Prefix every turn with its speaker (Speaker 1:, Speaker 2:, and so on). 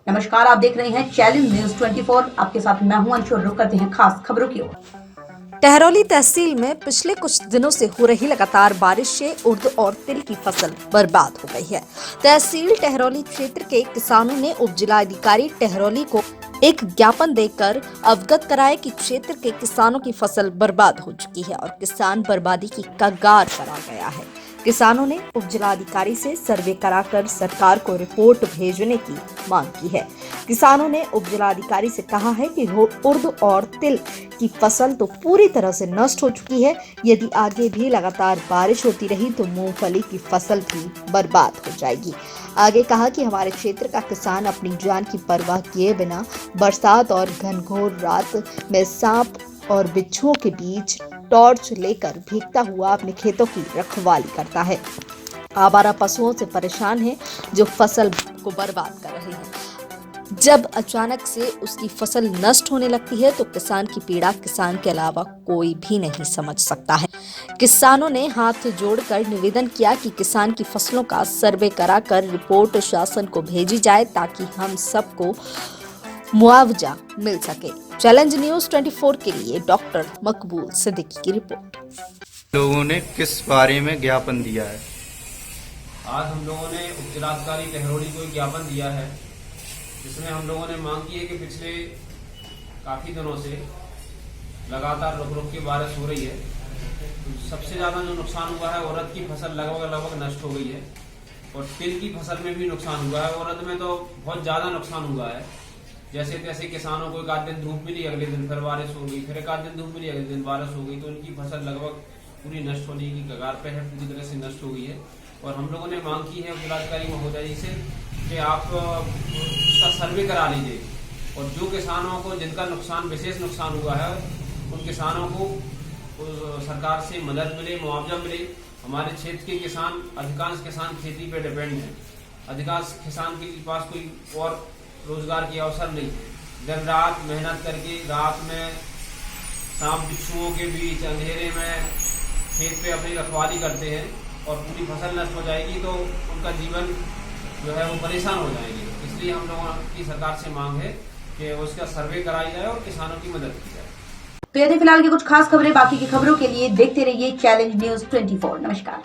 Speaker 1: नमस्कार, आप देख रहे हैं चैलेंज न्यूज 24। आपके साथ मैं हूं अंशु। रुक करते हैं खास खबरों की ओर।
Speaker 2: टहरौली तहसील में पिछले कुछ दिनों से हो रही लगातार बारिश से उर्द और तिल की फसल बर्बाद हो गई है। तहसील टहरौली क्षेत्र के किसानों ने उप जिलाधिकारी टहरौली को एक ज्ञापन देकर अवगत कराया कि क्षेत्र के किसानों की फसल बर्बाद हो चुकी है और किसान बर्बादी की कगार पर आ गया है। किसानों ने उप जिलाधिकारी से सर्वे कराकर सरकार को रिपोर्ट भेजने की मांग की है। किसानों ने उप जिलाधिकारी से कहा है कि उर्द और तिल की फसल तो पूरी तरह से नष्ट हो चुकी है। यदि आगे भी लगातार बारिश होती रही तो मूंगफली की फसल भी बर्बाद हो जाएगी। आगे कहा कि हमारे क्षेत्र का किसान अपनी जान की परवाह किए बिना बरसात और घनघोर रात में सांप और बिच्छुओं के बीच टॉर्च लेकर भीगता हुआ अपने खेतों की रखवाली करता है। आवारा पशुओं से परेशान है जो फसल को बर्बाद कर रहे हैं। जब अचानक से उसकी फसल नष्ट होने लगती है तो किसान की पीड़ा किसान के अलावा कोई भी नहीं समझ सकता है। किसानों ने हाथ जोड़कर निवेदन किया कि किसान की फसलों का सर्वे कराकर रिपोर्ट शासन को भेजी जाए ताकि हम सबको मुआवजा मिल सके। चैलेंज न्यूज 24 के लिए डॉक्टर मकबूल सिद्दीकी की रिपोर्ट।
Speaker 3: लोगों ने किस बारे में ज्ञापन दिया है?
Speaker 4: आज हम लोगों ने उप जिलाधिकारी टहरौली को एक ज्ञापन दिया है, जिसमें हम लोगों ने मांग की है कि पिछले काफ़ी दिनों से लगातार रुक रुक के बारिश हो रही है। तो सबसे ज़्यादा जो नुकसान हुआ है, उड़द की फसल लगभग नष्ट हो गई है और तिल की फसल में भी नुकसान हुआ है। उड़द में तो बहुत ज़्यादा नुकसान हुआ है। जैसे तैसे किसानों को एक आध दिन धूप मिली, अगले दिन फिर बारिश हो गई, फिर एक आध दिन धूप मिली, अगले दिन बारिश हो गई, तो उनकी फसल लगभग पूरी नष्ट होने की कगार पे है, पूरी तरह से नष्ट हो गई है। और हम लोगों ने मांग की है जिलाधिकारी महोदय जी से कि आप उसका सर्वे करा लीजिए और जो किसानों को जिनका नुकसान विशेष नुकसान हुआ है उन किसानों को सरकार से मदद मिले, मुआवजा मिले। हमारे क्षेत्र के किसान, अधिकांश किसान खेती पे डिपेंड हैं। अधिकांश किसान के पास कोई और रोजगार के अवसर नहीं है। दिन रात मेहनत करके रात में सांप बिच्छुओं के बीच अंधेरे में खेत पे अपनी रखवाली करते हैं और पूरी फसल नष्ट हो जाएगी तो उनका जीवन जो है वो परेशान हो जाएंगे। इसलिए हम लोगों की सरकार से मांग है कि उसका सर्वे कराई जाए और किसानों की मदद की जाए।
Speaker 1: तो ये थे फिलहाल की कुछ खास खबरें। बाकी की खबरों के लिए देखते रहिए चैलेंज न्यूज 24। नमस्कार।